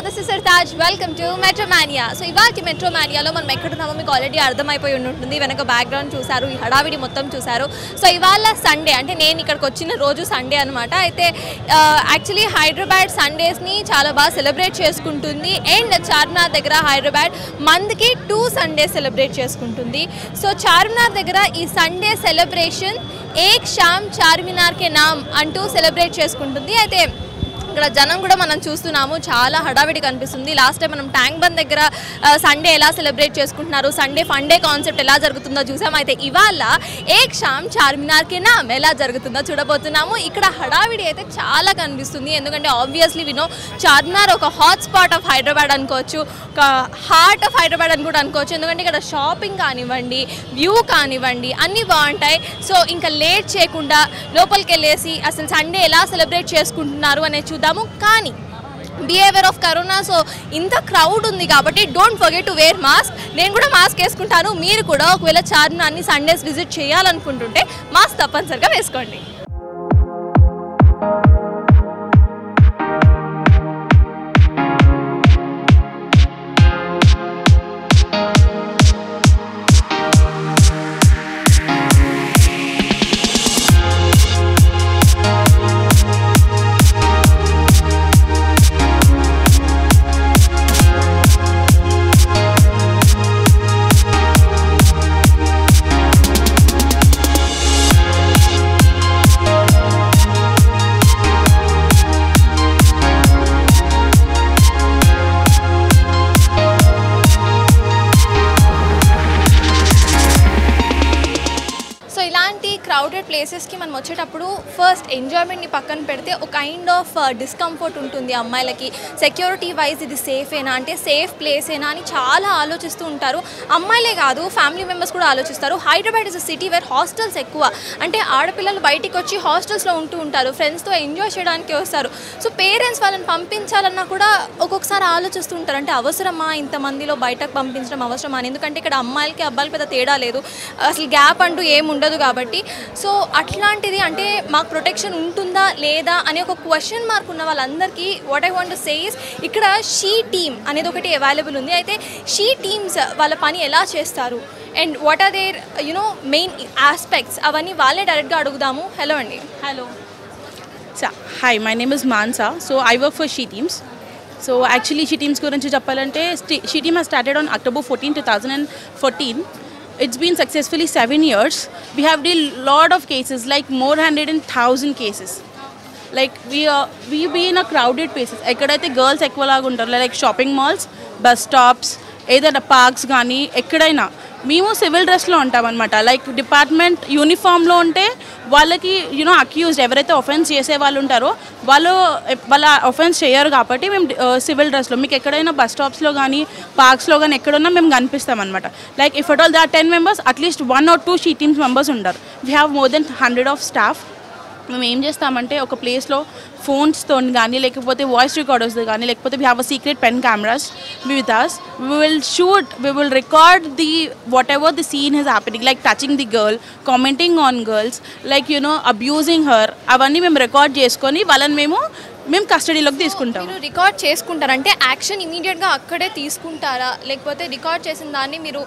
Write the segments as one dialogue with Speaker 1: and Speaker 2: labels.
Speaker 1: this is Sartaj. Welcome to Metromania. So, ఇవాల్టి మెట్రోమానియాలో మనం ఎక్కడున్నామో మీకు ఆల్రెడీ అర్థమైపోయి ఉంటుంది. వెనక బ్యాక్గ్రౌండ్ చూసారు, ఈ హడావిడి మొత్తం చూసారు. సో ఇవాళ సండే, అంటే నేను ఇక్కడికి వచ్చిన రోజు సండే అనమాట. అయితే యాక్చువల్లీ హైదరాబాద్ సండేస్ని చాలా బాగా సెలబ్రేట్ చేసుకుంటుంది. అండ్ చార్మినార్ దగ్గర హైదరాబాద్ మంత్కి 2 సండేస్ సెలబ్రేట్ చేసుకుంటుంది. సో చార్మినార్ దగ్గర ఈ సండే సెలబ్రేషన్ ఏక్ షామ్ చార్మినార్ కే నామ్ అంటూ సెలబ్రేట్ చేసుకుంటుంది. అయితే ఇక్కడ జనం కూడా మనం చూస్తున్నాము, చాలా హడావిడి కనిపిస్తుంది. లాస్ట్ టైం మనం ట్యాంక్ బండ్ దగ్గర సండే ఎలా సెలబ్రేట్ చేసుకుంటున్నారు, సండే ఫండే కాన్సెప్ట్ ఎలా జరుగుతుందో చూసాం. అయితే ఇవాళ ఏక్ షామ్ చార్మినార్ కే నామ్ ఎలా జరుగుతుందో చూడబోతున్నాము. ఇక్కడ హడావిడి అయితే చాలా కనిపిస్తుంది, ఎందుకంటే ఆబ్వియస్లీ వినో చార్మినార్ ఒక హాట్ స్పాట్ ఆఫ్ హైదరాబాద్ అనుకోవచ్చు, ఒక హార్ట్ ఆఫ్ హైదరాబాద్ అని కూడా అనుకోవచ్చు. ఎందుకంటే ఇక్కడ షాపింగ్ కానివ్వండి, వ్యూ కానివ్వండి, అన్నీ బాగుంటాయి. సో ఇంకా లేట్ చేయకుండా లోపలికి వెళ్ళేసి అసలు సండే ఎలా సెలబ్రేట్ చేసుకుంటున్నారు అనేది చూద్దాము. కానీ బిహేవియర్ ఆఫ్ కరోనా, సో ఇంత క్రౌడ్ ఉంది కాబట్టి don't forget to wear mask. నేను కూడా మాస్క్ వేసుకుంటాను. మీరు కూడా ఒకవేళ చార్మినార్ని సండేస్ విజిట్ చేయాలనుకుంటుంటే మాస్క్ తప్పనిసరిగా వేసుకోండి. క్రౌడెడ్ ప్లేసెస్కి మనం వచ్చేటప్పుడు ఫస్ట్ ఎంజాయ్మెంట్ని పక్కన పెడితే ఒక కైండ్ ఆఫ్ డిస్కంఫర్ట్ ఉంటుంది అమ్మాయిలకి. సెక్యూరిటీ వైజ్ ఇది సేఫేనా, అంటే సేఫ్ ప్లేసేనా అని చాలా ఆలోచిస్తూ ఉంటారు. అమ్మాయిలే కాదు, ఫ్యామిలీ మెంబర్స్ కూడా ఆలోచిస్తారు. Hyderabad is a city wear hostels ఎక్కువ, అంటే ఆడపిల్లలు బయటికి వచ్చి హాస్టల్స్లో ఉంటూ ఉంటారు, ఫ్రెండ్స్తో ఎంజాయ్ చేయడానికి వస్తారు. సో పేరెంట్స్ వాళ్ళని పంపించాలన్నా కూడా ఒక్కొక్కసారి ఆలోచిస్తూ ఉంటారు, అంటే అవసరమా ఇంతమందిలో బయటకు పంపించడం అవసరమా అని. ఎందుకంటే ఇక్కడ అమ్మాయిలకి అబ్బాయిలకి పెద్ద తేడా లేదు, అసలు గ్యాప్ అంటూ ఏముండదు కాబట్టి. సో అట్లాంటిది అంటే మాకు ప్రొటెక్షన్ ఉంటుందా లేదా అనే ఒక క్వశ్చన్ మార్క్ ఉన్న వాళ్ళందరికీ what I want to say is, ఇక్కడ షీ టీమ్ అనేది ఒకటి అవైలబుల్ ఉంది. అయితే షీ టీమ్స్ వాళ్ళ పని ఎలా చేస్తారు and what are their main aspects, అవన్నీ వాళ్ళే డైరెక్ట్గా అడుగుదాము. హలో అండి.
Speaker 2: Hello. Hi, my name is Mansa. So I work for she teams. So actually she teams గురించి చెప్పాలంటే she team has started on October 14, 2014. It's been successfully 7 years. We have done lot of cases, like more than 100,000 cases. Like we be in a crowded places. ekkadaithe girls ekku laga untaru, like shopping malls, bus stops, either parks gaani ekkadaina మేము civil డ్రెస్లో ఉంటాం అనమాట. Like department యూనిఫామ్లో ఉంటే వాళ్ళకి accused ఎవరైతే offence చేసే వాళ్ళు ఉంటారో వాళ్ళ ఒఫెన్స్ చేయరు కాబట్టి మేము సివిల్ డ్రెస్లో మీకు ఎక్కడైనా బస్ స్టాప్స్లో కానీ పార్క్స్లో కానీ ఎక్కడున్నా మేము కనిపిస్తాం అనమాట. Like if at all they are 10 members, at least 1 or 2 she teams members ఉంటారు. We have more than 100 of staff. మేము ఏం చేస్తామంటే ఒక ప్లేస్లో ఫోన్స్తో కానీ లేకపోతే వాయిస్ రికార్డర్స్తో కానీ లేకపోతే we have a secret pen cameras with us. we will record the whatever the scene is happening, like touching the girl, commenting on girls, like abusing her, అవన్నీ మేము రికార్డ్ చేసుకొని వాళ్ళని మేము కస్టడీలోకి తీసుకుంటాం.
Speaker 1: మీరు రికార్డ్ చేసుకుంటారంటే యాక్షన్ ఇమీడియట్గా అక్కడే తీసుకుంటారా, లేకపోతే రికార్డ్ చేసిన దాన్ని మీరు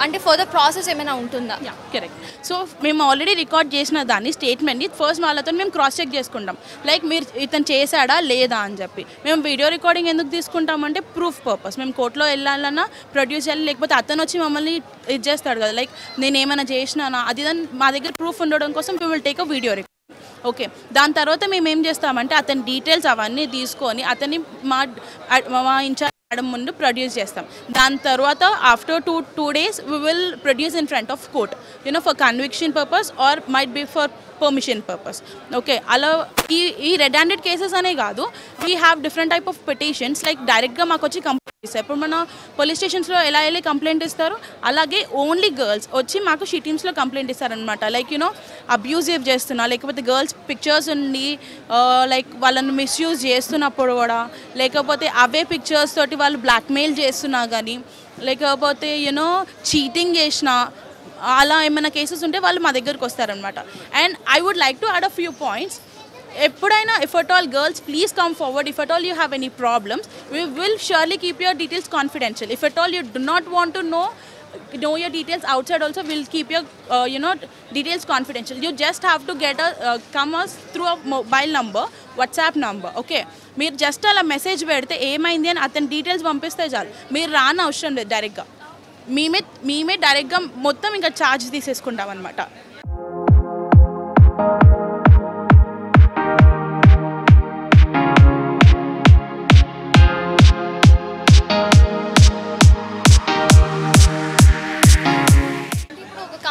Speaker 1: అంటే ఫర్దర్ ప్రాసెస్ ఏమైనా ఉంటుందా?
Speaker 2: కరెక్ట్. సో మేము ఆల్రెడీ రికార్డ్ చేసిన దాన్ని స్టేట్మెంట్ని ఫస్ట్ వాళ్ళతో మేము క్రాస్ చెక్ చేసుకుంటాం, లైక్ మీరు ఇతను చేశాడా లేదా అని చెప్పి. మేము వీడియో రికార్డింగ్ ఎందుకు తీసుకుంటామంటే ప్రూఫ్ పర్పస్. మేము కోర్టులో వెళ్ళాలన్నా ప్రొడ్యూస్ చేయాలి, లేకపోతే అతను వచ్చి మమ్మల్ని ఇది చేస్తాడు కదా, లైక్ నేను ఏమైనా చేసినానా అది మా దగ్గర ప్రూఫ్ ఉండడం కోసం we will take a video record. Okay, దాని తర్వాత మేము ఏం చేస్తామంటే అతని డీటెయిల్స్ అవన్నీ తీసుకొని అతన్ని మా ఇన్ఛార్జ్ మేడం ముందు ప్రొడ్యూస్ చేస్తాం. దాని తర్వాత after two days we will produce in front of court, for conviction purpose or might be for permission purpose. Okay, అలా ఈ రెడ్ హ్యాండెడ్ కేసెస్ అనే కాదు, we have different type of petitions. Like డైరెక్ట్గా మాకు వచ్చి కంప్లైంట్ ఇస్తారు. ఇప్పుడు మన పోలీస్ స్టేషన్స్లో ఎలా వెళ్ళి కంప్లైంట్ ఇస్తారు, అలాగే ఓన్లీ గర్ల్స్ వచ్చి మాకు షీ టీమ్స్లో కంప్లైంట్ ఇస్తారనమాట. లైక్ అబ్యూజివ్ చేస్తున్నా, లేకపోతే గర్ల్స్ పిక్చర్స్ ఉండి లైక్ వాళ్ళని మిస్యూజ్ చేస్తున్నప్పుడు కూడా, లేకపోతే అవే పిక్చర్స్ తోటి వాళ్ళు బ్లాక్మెయిల్ చేస్తున్నా కానీ, లేకపోతే చీటింగ్ చేసినా, అలా ఏమైనా కేసెస్ ఉంటే వాళ్ళు మా దగ్గరకు వస్తారనమాట. And I would like to add a few points. ఎప్పుడైనా if at all girls please come forward, if at all you have any problems, we will surely keep your details confidential. If at all you do not want to know your details outside also, we'll keep your details confidential. You just have to get come us through a mobile number, WhatsApp number, okay? మీరు just అలా message పెడితే ఏమైంది అని అతని details పంపిస్తే చాలు, మీరు రాని అవసరం లేదు. డైరెక్ట్గా మేమే డైరెక్ట్గా మొత్తం ఇంకా ఛార్జ్ తీసేసుకుంటాం అనమాట.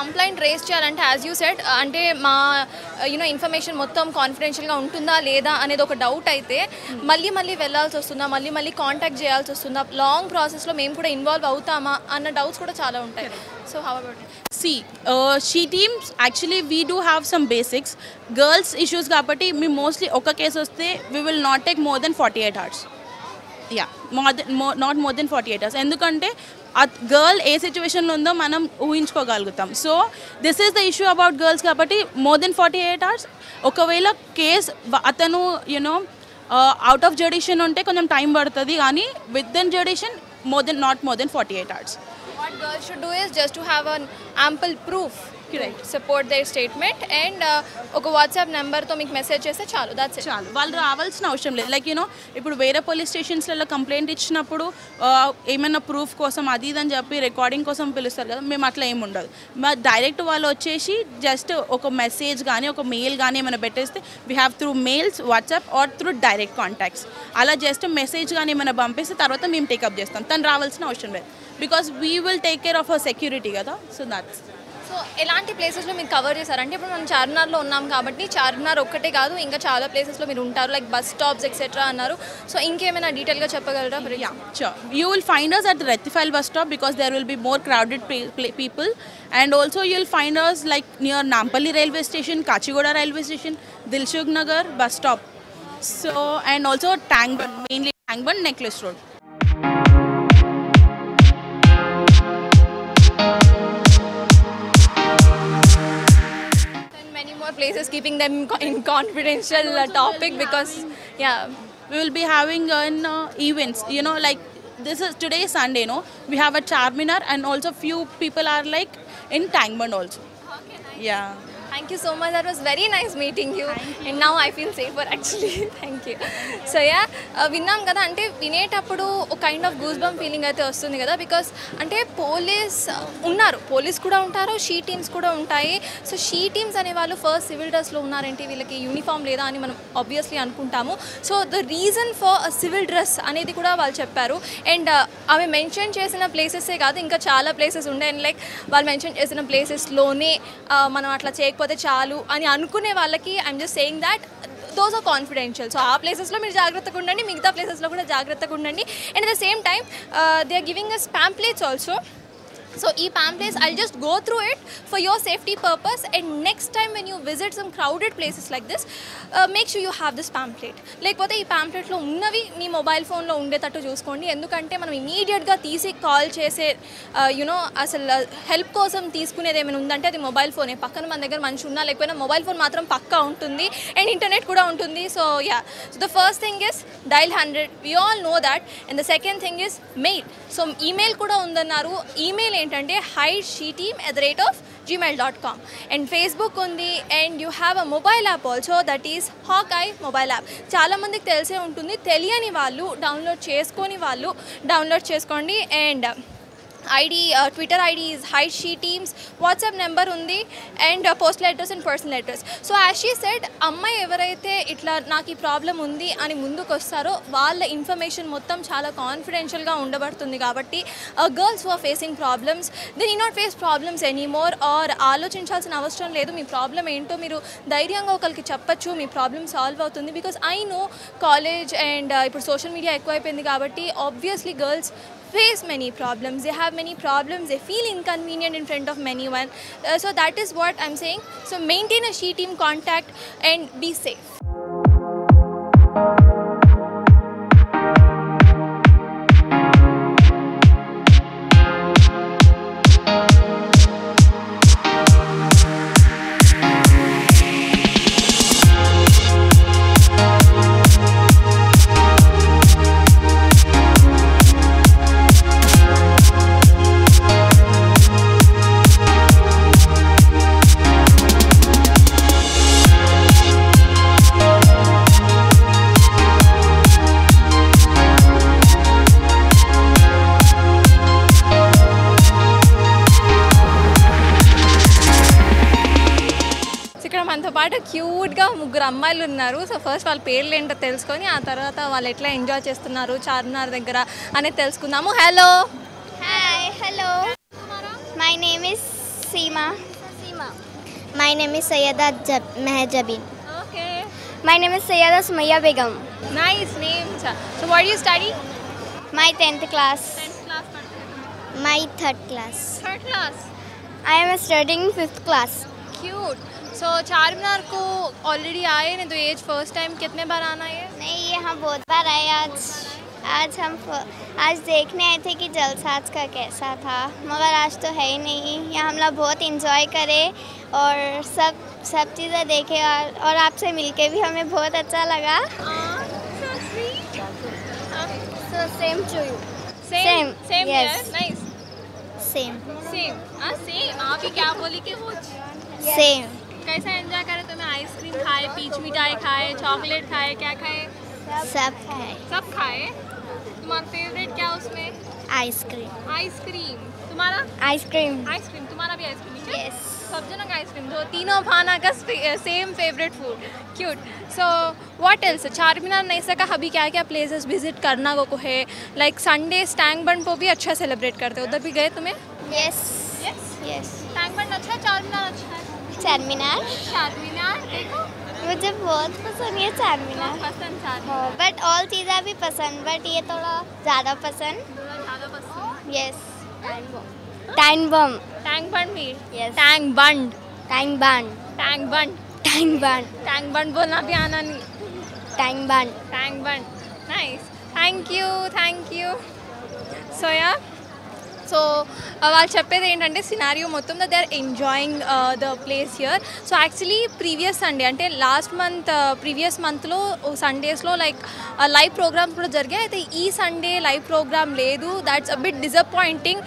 Speaker 1: కంప్లైంట్ రేస్ చేయాలంటే యాజ్ యూ సెడ్ అంటే మా ఇన్ఫర్మేషన్ మొత్తం కాన్ఫిడెన్షియల్గా ఉంటుందా లేదా అనేది ఒక డౌట్ అయితే మళ్ళీ వెళ్ళాల్సి వస్తుందా, మళ్ళీ కాంటాక్ట్ చేయాల్సి వస్తుందా, లాంగ్ ప్రాసెస్లో మేము కూడా ఇన్వాల్వ్ అవుతామా అన్న డౌట్స్ కూడా చాలా ఉంటాయి. So how about
Speaker 2: she teams actually we do have some basics. Girls issues కాబట్టి we mostly ఒక కేసు వస్తే we will not take more than 48 hours. not more than 48 hours. ఎందుకంటే ఆ గర్ల్ ఏ సిచ్యువేషన్లో ఉందో మనం ఊహించుకోగలుగుతాం. So this is the issue about girls కాబట్టి more than 48 hours. ఒకవేళ కేస్ అతను అవుట్ ఆఫ్ జడిషన్ ఉంటే కొంచెం టైం పడుతుంది, కానీ within jurisdiction not more than 48 hours.
Speaker 1: What girls should do is just to have an ample proof to support their statement and ఒక WhatsApp నెంబర్తో మీకు message చేస్తే చాలు, దట్స్ ఇట్.
Speaker 2: చాలు, వాళ్ళు రావాల్సిన అవసరం లేదు. లైక్ ఇప్పుడు వేరే పోలీస్ స్టేషన్స్లలో కంప్లైంట్ ఇచ్చినప్పుడు ఏమైనా ప్రూఫ్ కోసం అది ఇదని చెప్పి రికార్డింగ్ కోసం పిలుస్తారు కదా, మేము అట్లా ఏమి ఉండదు. డైరెక్ట్ వాళ్ళు వచ్చేసి జస్ట్ ఒక మెసేజ్ కానీ ఒక మెయిల్ కానీ ఏమైనా పెట్టేస్తే we have through mails, WhatsApp or through direct contacts. అలా జస్ట్ మెసేజ్ కానీ ఏమైనా పంపిస్తే తర్వాత మేము టేకప్ చేస్తాం, తను రావాల్సిన అవసరం లేదు. Because we will take care of our security కదా. So that's.
Speaker 1: సో ఎలాంటి ప్లేసెస్లో మీరు కవర్ చేశారంటే ఇప్పుడు మనం చార్మినార్లో ఉన్నాం కాబట్టి చార్మినార్ ఒక్కటే కాదు ఇంకా చాలా ప్లేసెస్లో మీరు ఉంటారు, లైక్ బస్ స్టాప్స్ ఎక్సెట్రా అన్నారు. సో ఇంకేమైనా డీటెయిల్గా చెప్పగలరా?
Speaker 2: Sure. You will find us at the Rethifail bus stop because there will be more crowded people, and also you'll find us like near Nampally railway station, Kachigoda railway station, Dilshuk Nagar bus stop. So and also Tangbund, mainly Tangbund Necklace Road.
Speaker 1: Places keeping them in confidential topic because
Speaker 2: we will be having events, like this is today Sunday, we have a Charminar and also few people are like in Tangbund also.
Speaker 1: Okay, nice.
Speaker 2: Yeah.
Speaker 1: Thank you so much. That was very nice meeting you. And now I feel safer actually. Thank you. So విన్నాం కదా, అంటే వినేటప్పుడు ఒక kind of goose bump feeling అయితే వస్తుంది కదా, because అంటే police కూడా ఉంటారు, షీ టీమ్స్ కూడా ఉంటాయి. సో షీ టీమ్స్ అనే వాళ్ళు ఫస్ట్ సివిల్ డ్రెస్లో ఉన్నారంటే వీళ్ళకి యూనిఫామ్ లేదా అని మనం ఆబ్వియస్లీ అనుకుంటాము. So the reason for civil dress అనేది కూడా వాళ్ళు చెప్పారు. అండ్ అవి మెన్షన్ చేసిన ప్లేసెసే కాదు, ఇంకా చాలా ప్లేసెస్ ఉండే. అండ్ లైక్ వాళ్ళు మెన్షన్ చేసిన ప్లేసెస్లోనే మనం అట్లా చేయకపోతే చాలు అని అనుకునే వాళ్ళకి I'm just saying that those are confidential. So ఆ ప్లేసెస్లో మీరు జాగ్రత్తగా ఉండండి, మిగతా ప్లేసెస్లో కూడా జాగ్రత్తగా ఉండండి. And at the same time they are giving us pamphlets also. So e-pamphlets, I'll just go through it for your safety purpose, and next time when you visit some crowded places like this, make sure you have this pamphlet. లేకపోతే ఈ పాంప్లెట్లో ఉన్నవి మీ mobile ఫోన్లో ఉండేటట్టు చూసుకోండి, ఎందుకంటే మనం ఇమీడియట్గా తీసి కాల్ చేసే అసలు హెల్ప్ కోసం తీసుకునేది ఏమైనా ఉందంటే అది మొబైల్ ఫోనే. పక్కన మన దగ్గర మనిషి ఉన్నా లేకపోయినా మొబైల్ ఫోన్ మాత్రం పక్కా ఉంటుంది, అండ్ ఇంటర్నెట్ కూడా ఉంటుంది. So so the first thing is dial 100, we all know that. And the second thing is mail. So email కూడా ఉందన్నారు. ఈమెయిల్ ఏంటంటే hidesheteam@gmail.com. అండ్ ఫేస్బుక్ ఉంది, and you have a mobile app also, that is Hawkeye mobile app. చాలామందికి తెలిసే ఉంటుంది, తెలియని వాళ్ళు download చేసుకోండి. And Twitter ID is Hyd she teams, WhatsApp number ఉంది, and postal address and personal address. So as she said, అమ్మాయి ఎవరైతే ఇట్లా నాకు ఈ ప్రాబ్లం ఉంది అని ముందుకు వస్తారో వాళ్ళ ఇన్ఫర్మేషన్ మొత్తం చాలా కాన్ఫిడెన్షియల్గా ఉండబడుతుంది. కాబట్టి girls who are facing problems, they need not face problems anymore, or ఆలోచించాల్సిన అవసరం లేదు. మీ ప్రాబ్లం ఏంటో మీరు ధైర్యంగా ఒకరికి చెప్పచ్చు, మీ ప్రాబ్లమ్ సాల్వ్ అవుతుంది. Because I know college and ఇప్పుడు సోషల్ మీడియా ఎక్కువైపోయింది కాబట్టి obviously girls face many problems, they have many problems, they feel inconvenient in front of anyone. So that is what I'm saying. So maintain a she team contact and be safe. క్యూట్గా ముగ్గురు అమ్మాయిలు ఉన్నారు. So first వాళ్ళ పేర్లు ఏంటో తెలుసుకొని ఆ తర్వాత వాళ్ళు ఎట్లా ఎంజాయ్ చేస్తున్నారు చార్మినార్ దగ్గర అనేది తెలుసుకుందాము. Hello.
Speaker 3: Hi, hello. My name is Seema. My name is Sayyada Mehjabin.
Speaker 1: Okay,
Speaker 3: My name is Sayyada Sumaya Begum.
Speaker 1: Nice name. So what you study?
Speaker 3: My 10th class.
Speaker 1: 10th class पढ़ते
Speaker 3: My 3rd class.
Speaker 1: 3rd class.
Speaker 3: I am studying 5th class.
Speaker 1: Cute. So Charminar को already आए नहीं तो as first time कितने बार आना है?
Speaker 3: नहीं, ये हम बहुत बार आए. आज देखने आए थे कि जलसा आज का कैसा था, मगर आज तो है ही नहीं. यहाँ हम लोग बहुत इंजॉय करे और सब चीज़ें देखे और आपसे मिलके भी हमें बहुत अच्छा लगा. So same to you.
Speaker 1: Same
Speaker 3: Same,
Speaker 1: yes.
Speaker 3: yes.
Speaker 1: Nice.
Speaker 3: Same.
Speaker 1: Same. हाँ सेम. आप ही क्या बोली कि वो
Speaker 3: Same.
Speaker 1: कैसा एंजॉय करे? तुम्हें आइसक्रीम खाए, पीच मिठाई खाए, चॉकलेट खाए, क्या खाए?
Speaker 3: सब है.
Speaker 1: सब खाए. तुम्हारा फेवरेट क्या उसमें?
Speaker 3: आइसक्रीम.
Speaker 1: आइसक्रीम. तुम्हारा?
Speaker 3: आइसक्रीम.
Speaker 1: आइसक्रीम. तुम्हारा भी आइसक्रीम?
Speaker 3: Yes.
Speaker 1: सब जनों का आइसक्रीम. तो तीनों भाना का same favourite food. Cute. So what else? Charminar नहीं सका अभी क्या क्या प्लेसेस विजिट करना को है? लाइक संडे टैंक बंड को भी अच्छा सेलिब्रेट करते हो, उधर भी गए तुम्हें?
Speaker 3: Yes.
Speaker 1: यस.
Speaker 3: Yes.
Speaker 1: टैंक बंड अच्छा है, चारमीनार अच्छा है?
Speaker 3: चारमीनार.
Speaker 1: चारमीनार देखो
Speaker 3: मुझे बहुत पसंद है चारमीनार.
Speaker 1: पसंद चारमीनार.
Speaker 3: बट ऑल चीज़ें भी पसंद, बट ये थोड़ा ज़्यादा पसंद.
Speaker 1: थोड़ा ज़्यादा पसंद.
Speaker 3: Yes. Time bomb.
Speaker 1: Tank Bund भी.
Speaker 3: Yes.
Speaker 1: Tank Bund.
Speaker 3: Time bund.
Speaker 1: Tank Bund.
Speaker 3: Time bund.
Speaker 1: Tank Bund बोलना भी आना नहीं.
Speaker 3: Time bund.
Speaker 1: Tank Bund. Nice. Thank you. So yeah, so వాళ్ళు చెప్పేది ఏంటంటే సినారియో మొత్తం they are enjoying the place here. So actually previous Sunday అంటే లాస్ట్ మంత్ ప్రీవియస్ మంత్లో సండేస్లో లైక్ లైవ్ ప్రోగ్రామ్స్ కూడా జరిగాయి. అయితే ఈ సండే లైవ్ ప్రోగ్రామ్ లేదు. That's a bit disappointing,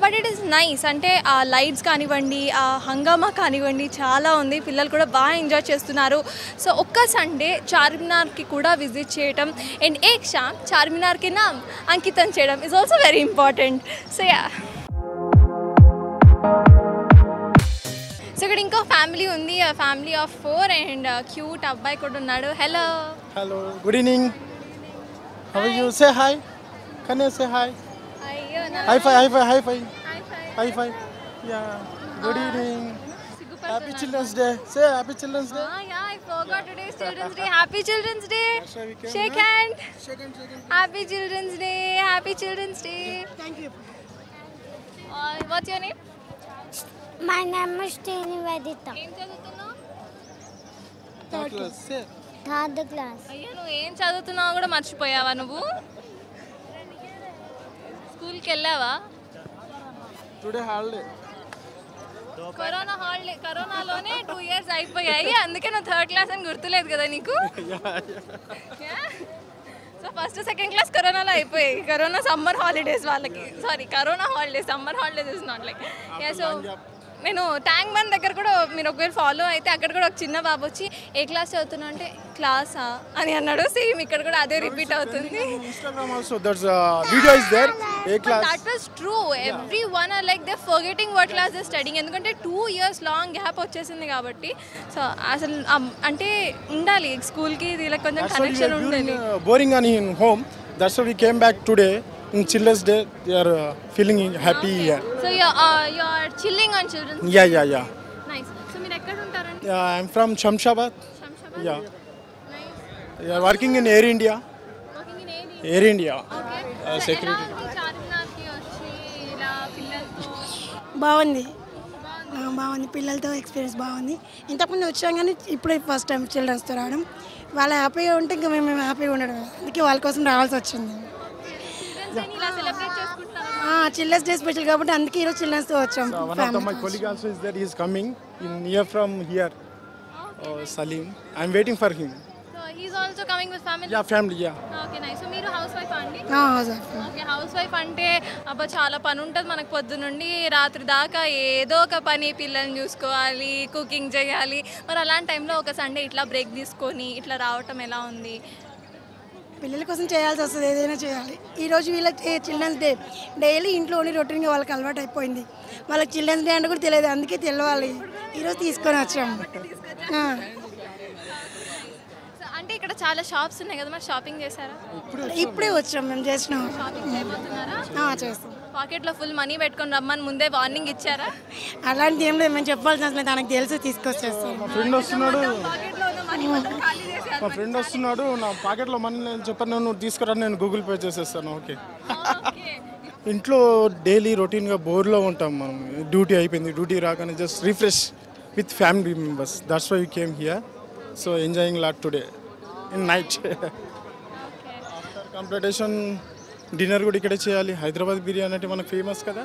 Speaker 1: but it is nice. అంటే ఆ లైట్స్ కానివ్వండి, ఆ హంగామా కానివ్వండి చాలా ఉంది. పిల్లలు కూడా బాగా ఎంజాయ్ చేస్తున్నారు. సో ఒక్క సండే చార్మినార్కి కూడా విజిట్ చేయటం అండ్ ఏక్ షామ్ చార్మినార్కి నామ్ అంకితం చేయడం is also very important. So yeah, so ఇక్కడ ఇంకో ఫ్యామిలీ ఉంది, ఫ్యామిలీ ఆఫ్ 4 అండ్ క్యూట్ అబ్బాయి కూడా ఉన్నాడు. Hello.
Speaker 4: Hello, good evening. How are you? Say hi. Can you say hi?
Speaker 1: అయ్యో
Speaker 4: High five, high five, high five. High five. Yeah. Good evening. Happy Children's Day. Say Happy Children's Day.
Speaker 1: Yeah, I forgot today's Children's Day. Happy Children's Day.
Speaker 4: Shall we come,
Speaker 1: Shake
Speaker 4: huh?
Speaker 1: hand.
Speaker 4: Second.
Speaker 1: Happy Children's Day. Happy Children's Day.
Speaker 4: Thank you.
Speaker 1: What's your name?
Speaker 3: My name is Tini Vedita.
Speaker 1: ఏం చదువుతున్నావు?
Speaker 4: Third class. Say.
Speaker 3: 3rd class.
Speaker 1: అయ్యో నువ్వు ఏం చదువుతున్నావు కూడా మర్చిపోయావా నువ్వు? స్కూల్కి వెళ్ళావా?
Speaker 4: Today holiday.
Speaker 1: కరోనాలోనే 2 years అయిపోయాయి, అందుకే నువ్వు 3rd class అని గుర్తులేదు కదా నీకు? సో ఫస్ట్ సెకండ్ క్లాస్ కరోనాలో అయిపోయాయి. కరోనా సమ్మర్ హాలిడేస్ వాళ్ళకి, sorry corona holidays, summer holidays is not like. So నేను ట్యాంక్ బండ్ దగ్గర కూడా మీరు ఒకవేళ ఫాలో అయితే అక్కడ కూడా ఒక చిన్న బాబు వచ్చి ఏ క్లాస్ చదువుతున్నా అంటే క్లాసా అని అన్నాడు. సేమ్ ఇక్కడ కూడా అదే రిపీట్ అవుతుంది.
Speaker 4: Instagram also. There's a video is there. A class.
Speaker 1: That was true. Everyone are like they forgetting what class they studying. ఎందుకంటే 2 years లాంగ్ గ్యాప్ వచ్చేసింది కాబట్టి. సో అసలు అంటే ఉండాలి స్కూల్కి వీళ్ళకి కొంచెం
Speaker 4: That's why we
Speaker 1: connection
Speaker 4: are
Speaker 1: ఉండాలి.
Speaker 4: boring on in home. That's why we came back today. In Children's Day, they are feeling happy.
Speaker 1: So you're chilling on children.
Speaker 4: Yeah.
Speaker 1: Nice. So మీరు ఎక్కడ ఉంటారండి?
Speaker 4: Yeah, I'm from Shamshabad.
Speaker 1: Shamshabad.
Speaker 4: Yeah.
Speaker 1: Nice.
Speaker 4: Yeah, working in Air India.
Speaker 1: Working in ఏది?
Speaker 4: Air India.
Speaker 1: Okay.
Speaker 4: Security.
Speaker 1: చార్మినార్కి వచ్చి ఇలా పిల్లలతో
Speaker 5: బాగుంది. పిల్లలతో experience బాగుంది. ఇంతకుముందు వచ్చాం కానీ ఇప్పుడే ఫస్ట్ టైం చిల్డ్రన్స్తో రావడం. వాళ్ళు హ్యాపీగా ఉంటే ఇంకా మేము హ్యాపీగా ఉండడం, అందుకే వాళ్ళ కోసం రావాల్సి వచ్చింది.
Speaker 1: ఇలా సెలబ్రేట్ చేసుకుంటారు.
Speaker 5: చిల్డ్రన్స్ డే స్పెషల్ కాబట్టి అందుకే ఈరోజు చిల్డ్రన్స్తో వచ్చాం.
Speaker 4: So one of my colleague also is there. He is coming in near from here. Salim. I'm waiting for him.
Speaker 1: So he's also coming with family.
Speaker 4: Yeah, family. Yeah.
Speaker 1: Okay nice. So మీరు house wife అండి? Okay, house wife అంటే అబ్బా చాలా పని ఉంటుంది మనకు. పొద్దు నుండి రాత్రి దాకా ఏదో ఒక పని, పిల్లల్ని చూసుకోవాలి, కుకింగ్ చేయాలి. మరి అలాంటి టైంలో ఒక సండే ఇట్లా బ్రేక్ తీసుకొని ఇట్లా రావటం ఎలా ఉంది?
Speaker 5: పిల్లల కోసం చేయాల్సి వస్తుంది, ఏదైనా చేయాలి. ఈరోజు వీళ్ళకి చిల్డ్రన్స్ డే, డైలీ ఇంట్లోని రొటీన్గా వాళ్ళకి అలవాటు అయిపోయింది. వాళ్ళకి చిల్డ్రన్స్ డే అంటే కూడా తెలియదు, అందుకే తెలవాలి ఈరోజు తీసుకొని వచ్చాము.
Speaker 1: చాలా షాప్స్ ఉన్నాయి కదా, మరి షాపింగ్ చేశారా?
Speaker 5: ఇప్పుడే వచ్చాం మేము చేసినాం.
Speaker 1: షాపింగ్ చేయబోతున్నారా?
Speaker 5: చేస్తాం.
Speaker 1: పాకెట్లో ఫుల్ మనీ పెట్టుకొని రమ్మని ముందే వార్నింగ్ ఇచ్చారా?
Speaker 5: అలాంటి ఏం లేదు, మేము చెప్పాల్సిన అవసరం లేదు, తనకు తెలుసు తీసుకొచ్చేస్తాం.
Speaker 4: మా ఫ్రెండ్ వస్తున్నాడు
Speaker 1: పాకెట్లో ఉన్న మనీ మొత్తం ఖాళీ చేసేయాలి.
Speaker 4: మా ఫ్రెండ్ వస్తున్నాడు, నా పాకెట్లో మనీ నేను చెప్పాను, నువ్వు తీసుకురా, నేను గూగుల్ పే చేసేస్తాను. ఓకే.
Speaker 1: ఓకే.
Speaker 4: ఇంట్లో డైలీ రొటీన్గా బోర్లో ఉంటాం మనం. డ్యూటీ అయిపోయింది, డ్యూటీ రాగానే just refresh with family members. That's why you came here. So enjoying lot today in night. After completion dinner కూడా ఇక్కడే చేయాలి. హైదరాబాద్ బిర్యానీ అంటే మనకు ఫేమస్ కదా.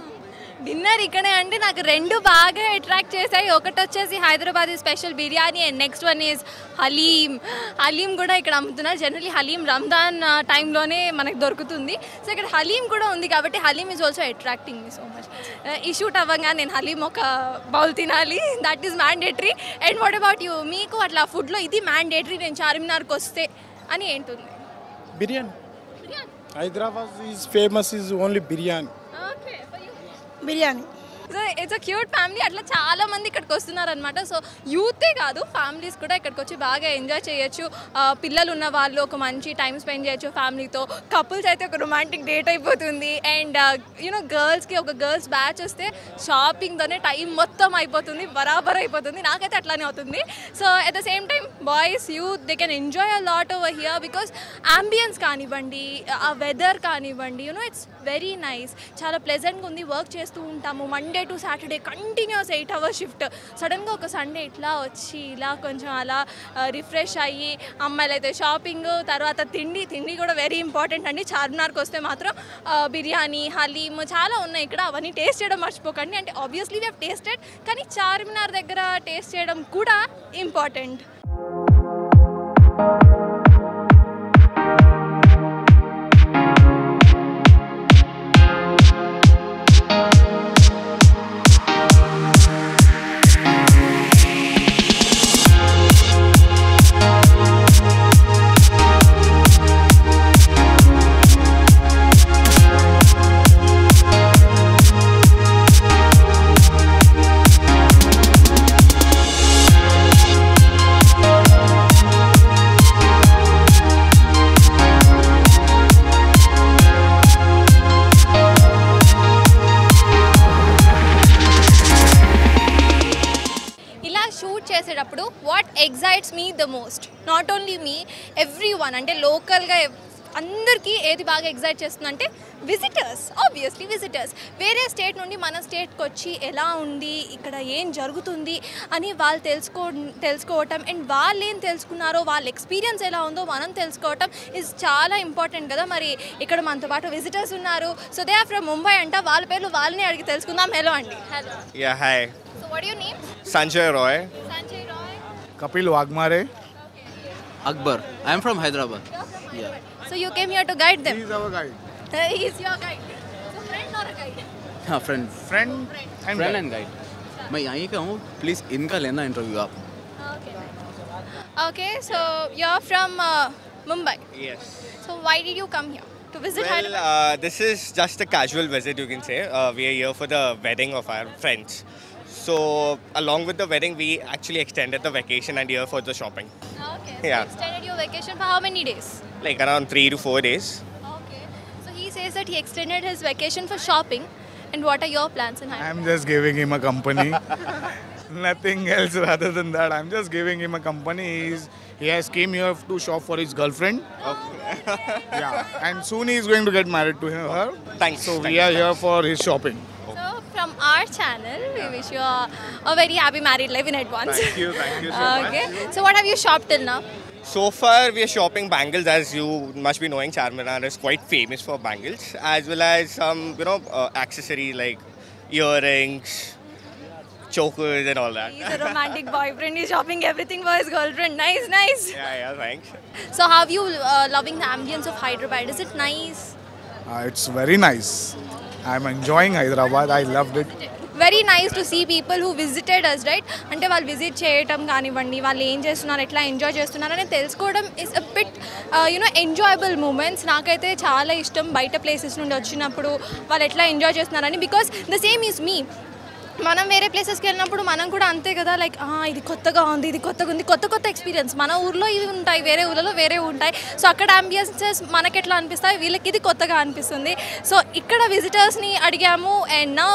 Speaker 1: డిన్నర్ ఇక్కడే అంటే నాకు రెండు బాగా అట్రాక్ట్ చేశాయి. ఒకటి వచ్చేసి Hyderabadi special biryani and next one is haleem. Haleem కూడా ఇక్కడ అమ్ముతున్నారు. జనరలీ హలీం రంజాన్ టైంలోనే మనకు దొరుకుతుంది. సో ఇక్కడ హలీం కూడా ఉంది కాబట్టి haleem is also attracting me so much. ఈ షూట్ అవ్వగా నేను హలీం ఒక బౌల్ తినాలి, that is mandatory. And what about you? మీకు అట్లా ఫుడ్లో ఇది మ్యాండేటరీ, నేను చార్మినార్కి వస్తే అని ఏంటుంది?
Speaker 4: Biryani. Hyderabad is famous is only biryani.
Speaker 1: Okay.
Speaker 5: Biryani.
Speaker 1: So it's a cute family. అట్లా చాలా మంది ఇక్కడికి వస్తున్నారు అనమాట. సో యూతే కాదు, ఫ్యామిలీస్ కూడా ఇక్కడికి వచ్చి బాగా ఎంజాయ్ చేయొచ్చు. పిల్లలు ఉన్న వాళ్ళు ఒక మంచి టైం స్పెండ్ చేయొచ్చు ఫ్యామిలీతో. కపుల్స్ అయితే ఒక రొమాంటిక్ డేట్ అయిపోతుంది. అండ్ యూనో గర్ల్స్కి ఒక గర్ల్స్ బ్యాచ్ వస్తే షాపింగ్తోనే టైం మొత్తం అయిపోతుంది, బరాబర్ అయిపోతుంది. నాకైతే అట్లానే అవుతుంది. So at the same time boys youth they can enjoy a lot over here because ambience కానివ్వండి, ఆ వెదర్ కానివ్వండి, యూనో ఇట్స్ వెరీ నైస్. చాలా ప్లెజెంట్గా ఉంది. వర్క్ చేస్తూ ఉంటాము Monday to Saturday continuous 8 hours shift. సడన్గా ఒక సండే ఇట్లా వచ్చి ఇలా కొంచెం అలా రిఫ్రెష్ అయ్యి, అమ్మాయిలు అయితే షాపింగ్, తర్వాత తిండి కూడా వెరీ ఇంపార్టెంట్ అండి. చార్మినార్కి వస్తే మాత్రం బిర్యానీ, హలీం చాలా ఉన్నాయి ఇక్కడ. అవన్నీ టేస్ట్ చేయడం మర్చిపోకండి. అంటే ఆబ్వియస్లీ వీ హ్యావ్ టేస్టెడ్, కానీ చార్మినార్ దగ్గర టేస్ట్ చేయడం కూడా ఇంపార్టెంట్. చేసేటప్పుడు what excites me the most, not only me, every one, అంటే లోకల్గా అందరికీ ఏది బాగా ఎగ్జైట్ చేస్తుందంటే విజిటర్స్. ఆబ్వియస్లీ విజిటర్స్ వేరే స్టేట్ నుండి మన స్టేట్కి వచ్చి ఎలా ఉంది, ఇక్కడ ఏం జరుగుతుంది అని వాళ్ళు తెలుసుకోవటం అండ్ వాళ్ళు ఏం తెలుసుకున్నారో, వాళ్ళ ఎక్స్పీరియన్స్ ఎలా ఉందో మనం తెలుసుకోవటం ఇస్ చాలా ఇంపార్టెంట్ కదా. మరి ఇక్కడ మనతో పాటు విజిటర్స్ ఉన్నారు. So they are from Mumbai అంట. వాళ్ళ పేర్లు వాళ్ళని అడిగి తెలుసుకుందాం. హలో అండి. Hello.
Speaker 6: Yeah, hi.
Speaker 1: So what do you name?
Speaker 6: Sanjay Roy.
Speaker 1: Sanjay Roy.
Speaker 7: Kapil Wagmare.
Speaker 8: Akbar. I am from Hyderabad.
Speaker 1: Yeah. So you came here to guide them?
Speaker 7: He is our guide.
Speaker 1: He is your guide. So friend or a guide?
Speaker 8: हाँ friend.
Speaker 7: Friend
Speaker 8: And guide. मैं यहीं का हूँ. Please इनका लेना interview आप.
Speaker 1: Okay. Okay. So you're from Mumbai.
Speaker 6: Yes.
Speaker 1: So why did you come here? To visit
Speaker 6: Well,
Speaker 1: Hyderabad?
Speaker 6: this is just a casual visit, you can say. We are here for the wedding of our friends. So, along with the wedding, we actually extended the vacation and here for the shopping.
Speaker 1: Okay. So
Speaker 6: yeah.
Speaker 1: extended your vacation for how many days?
Speaker 6: Like around 3 to 4 days.
Speaker 1: Okay. So he says that he extended his vacation for shopping. And what are your plans in
Speaker 7: I
Speaker 1: Hyderabad?
Speaker 7: am just giving him a company. Nothing else rather than that. I'm just giving him a company. He has came here to shop for his girlfriend. Yeah. And soon he is going to get married to her.
Speaker 6: Thanks.
Speaker 7: So we are here for his shopping.
Speaker 1: So from our channel, we wish you a very happy married life in advance.
Speaker 6: Thank you so much.
Speaker 1: Okay. So what have you shopped till now?
Speaker 6: So far, we are shopping bangles. As you must be knowing, Charminar is quite famous for bangles, as well as some, accessories like earrings, chokers and all that.
Speaker 1: He's a romantic boyfriend. He's shopping everything for his girlfriend. Nice, nice.
Speaker 6: Yeah, thanks.
Speaker 1: So how are you loving the ambience of Hyderabad? Is it nice?
Speaker 7: It's very nice. I'm enjoying Hyderabad. I loved it.
Speaker 1: Very nice to see people who visited us, right? అంటే వాళ్ళు visit చేయటం కానివ్వండి, వాళ్ళు ఏం చేస్తున్నారు, ఎట్లా enjoy చేస్తున్నారు అని తెలుసుకోవడం is a bit enjoyable moments. నాకైతే చాలా ఇష్టం బయట ప్లేసెస్ నుండి వచ్చినప్పుడు వాళ్ళు ఎట్లా ఎంజాయ్ చేస్తున్నారని. బికాస్ ద సేమ్ ఈజ్ మీ. మనం వేరే ప్లేసెస్కి వెళ్ళినప్పుడు మనం కూడా అంతే కదా, లైక్ ఇది కొత్తగా ఉంది, ఇది కొత్తగా ఉంది, కొత్త కొత్త ఎక్స్పీరియన్స్. మన ఊర్లో ఇవి ఉంటాయి, వేరే ఊళ్ళలో వేరే ఉంటాయి. సో అక్కడ అంబియన్సెస్ మనకి ఎట్లా అనిపిస్తాయి, వీళ్ళకి ఇది కొత్తగా అనిపిస్తుంది. సో ఇక్కడ విజిటర్స్ని అడిగాము. అండ్ నా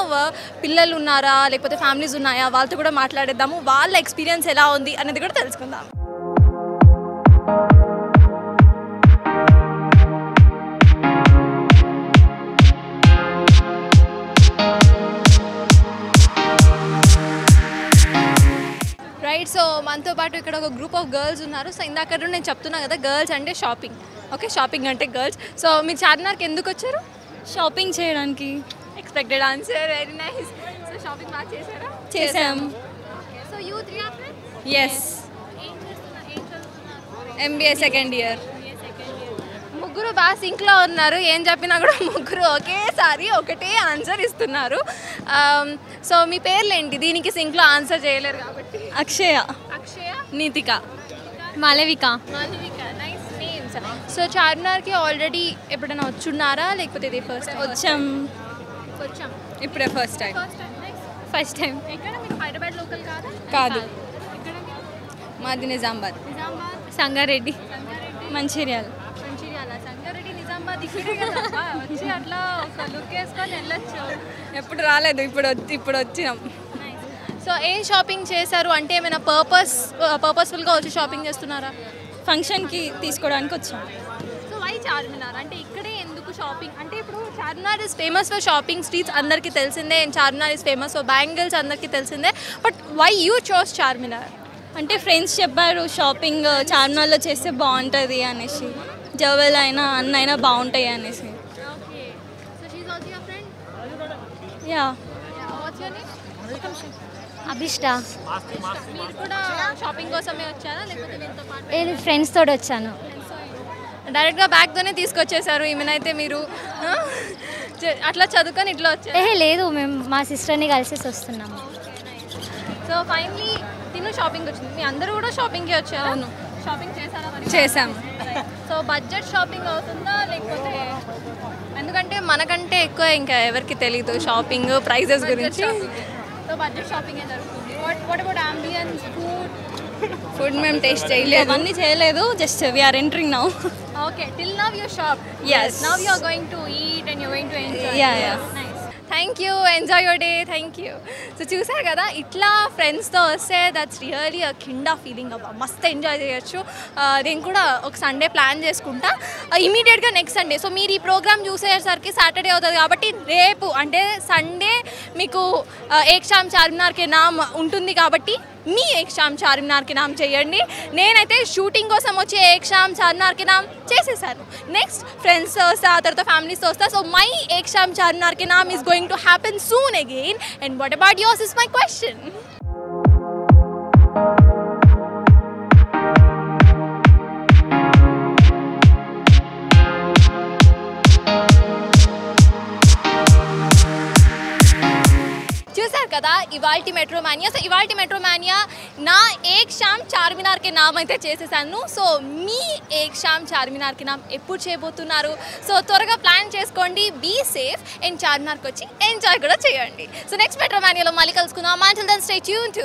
Speaker 1: పిల్లలు ఉన్నారా లేకపోతే ఫ్యామిలీస్ ఉన్నాయా వాళ్ళతో కూడా మాట్లాడేద్దాము, వాళ్ళ ఎక్స్పీరియన్స్ ఎలా ఉంది అనేది కూడా తెలుసుకుందాం. రైట్. సో మనతో పాటు ఇక్కడ ఒక గ్రూప్ ఆఫ్ గర్ల్స్ ఉన్నారు. సో ఇందాక నేను చెప్తున్నా కదా, గర్ల్స్ అంటే షాపింగ్. ఓకే, షాపింగ్ అంటే గర్ల్స్. సో మీరు చార్మినార్కి ఎందుకు వచ్చారు?
Speaker 9: షాపింగ్ చేయడానికి.
Speaker 1: Expected answer, very nice. So shopping బాగా చేశారా?
Speaker 9: చేసాం.
Speaker 1: So you 3 are friends?
Speaker 9: Yes.
Speaker 1: MBA second year. ముగ్గురు బాగా సింక్లో ఉన్నారు. ఏం చెప్పినా కూడా ముగ్గురు ఒకేసారి ఒకటే ఆన్సర్ ఇస్తున్నారు. సో మీ పేర్లేంటి? దీనికి సింక్లో ఆన్సర్ చేయలేరు కాబట్టి.
Speaker 9: Akshaya.
Speaker 1: Akshaya,
Speaker 9: Nitika, Malavika.
Speaker 1: Madhavika, nice names. So చార్మినార్కి ఆల్రెడీ ఎప్పుడైనా వచ్చున్నారా లేకపోతే ఇది ఫస్ట్?
Speaker 9: వచ్చాం.
Speaker 1: ఇప్పుడే ఫస్ట్ టైం.
Speaker 9: First time.
Speaker 1: ఎక్కడ మీరు హైదరాబాద్ లోకల్ కాదా?
Speaker 9: కాదు,
Speaker 1: ఎక్కడ?
Speaker 9: మాది నిజామాబాద్.
Speaker 1: నిజామాబాద్.
Speaker 9: సంగారెడ్డి. మంచిర్యాల.
Speaker 1: మంచిర్యాల. సంగారెడ్డి, నిజామాబాద్ ఇక్కడే కదా. వచ్చి అట్లా ఒక లుక్ వేసుకొని వెళ్ళొచ్చు.
Speaker 9: ఎప్పుడు రాలేదు, ఇప్పుడు వచ్చినాం.
Speaker 1: సో ఏం షాపింగ్ చేశారు? అంటే ఏమైనా పర్పస్ఫుల్గా వచ్చి షాపింగ్ చేస్తున్నారా?
Speaker 9: ఫంక్షన్కి తీసుకోవడానికి వచ్చాం.
Speaker 1: So why Charminar? అంటే ఇక్కడే ఎందుకు షాపింగ్? అంటే ఇప్పుడు Charminar is famous for shopping streets, అందరికీ తెలిసిందే. And Charminar is famous for bangles, అందరికీ తెలిసిందే. But why you chose Charminar?
Speaker 9: అంటే ఫ్రెండ్స్ చెప్పారు షాపింగ్ చార్మినార్లో చేస్తే బాగుంటుంది అనేసి, జవల్ అయినా అన్నైనా బాగుంటాయి అనేసి.
Speaker 1: Okay. So she is also your friend?
Speaker 9: Yeah.
Speaker 1: What's your name?
Speaker 10: Abhishta.
Speaker 1: మీరు కూడా షాపింగ్ కోసమే వచ్చారా లేకపోతే మీతో పాటు?
Speaker 10: ఏది ఫ్రెండ్స్ తోటి వచ్చాను.
Speaker 1: డైరెక్ట్గా బ్యాగ్తోనే తీసుకొచ్చేసారు ఈమెనైతే. మీరు అట్లా చదువుకొని ఇట్లా వచ్చారు?
Speaker 10: లేదు, మేము మా సిస్టర్ని కలిసి వస్తున్నాము.
Speaker 1: సో ఫైనలీ తిను షాపింగ్ వచ్చింది. మీ అందరూ కూడా షాపింగ్కి వచ్చారు. అవును. షాపింగ్ చేశారా?
Speaker 9: చేసాం.
Speaker 1: సో బడ్జెట్ షాపింగ్ అవుతుందా లేకపోతే? ఎందుకంటే మనకంటే ఎక్కువ ఇంకా ఎవరికి తెలీదు షాపింగ్ ప్రైజెస్ గురించి. సో బడ్జెట్ షాపింగ్ జరుగుతుంది. వాట్ అబౌట్ అంబియన్స్,
Speaker 9: ఫుడ్ మేము టేస్ట్ చేయలేదు, అన్నీ చేయలేదు. Just we're entering now.
Speaker 1: Okay. Till now you shop.
Speaker 9: Yes.
Speaker 1: Now you are going to eat and you're going to enjoy.
Speaker 9: Yeah.
Speaker 1: Nice. Thank you. Enjoy your day. Thank you. So చూసారు కదా, ఇట్లా ఫ్రెండ్స్తో వస్తే that's really a కిండా feeling. అవ్వ మస్తు enjoy చేయొచ్చు. నేను కూడా ఒక సండే ప్లాన్ చేసుకుంటా ఇమీడియట్గా నెక్స్ట్ సండే. సో మీరు ఈ ప్రోగ్రామ్ చూసేసరికి సాటర్డే అవుతుంది కాబట్టి రేపు అంటే సండే మీకు ఏక్ షామ్ చార్మినార్ కే నామ్ ఉంటుంది కాబట్టి మీ ఏక్ షామ్ చార్మినార్ కే నామ్ చేయండి. నేనైతే షూటింగ్ కోసం వచ్చి ఏక్ షామ్ చార్మినార్ కే నామ్ చేసేసాను. నెక్స్ట్ ఫ్రెండ్స్ వస్తా, తర్వాత ఫ్యామిలీస్తో వస్తా. సో మై ఏక్ షామ్ చార్మినార్ కే నామ్ is going to happen soon again. And what about yours is my question. చూసారు కదా ఇవాల్టి మెట్రో మానియా. సో ఇవాల్టి మెట్రో మానియా నా ఏక్ షామ్ చార్మినార్ కే నామ్ అయితే చేసేసాను. సో మీ ఏక్ షామ్ చార్మినార్ కే నామ్ ఎప్పుడు చేయబోతున్నారు? సో త్వరగా ప్లాన్ చేసుకోండి. బీ సేఫ్ అండ్ చార్మినార్కి వచ్చి ఎంజాయ్ కూడా చేయండి. సో నెక్స్ట్ మెట్రో మానియాలో మళ్ళీ కలుసుకుందాం. Until then, stay tuned to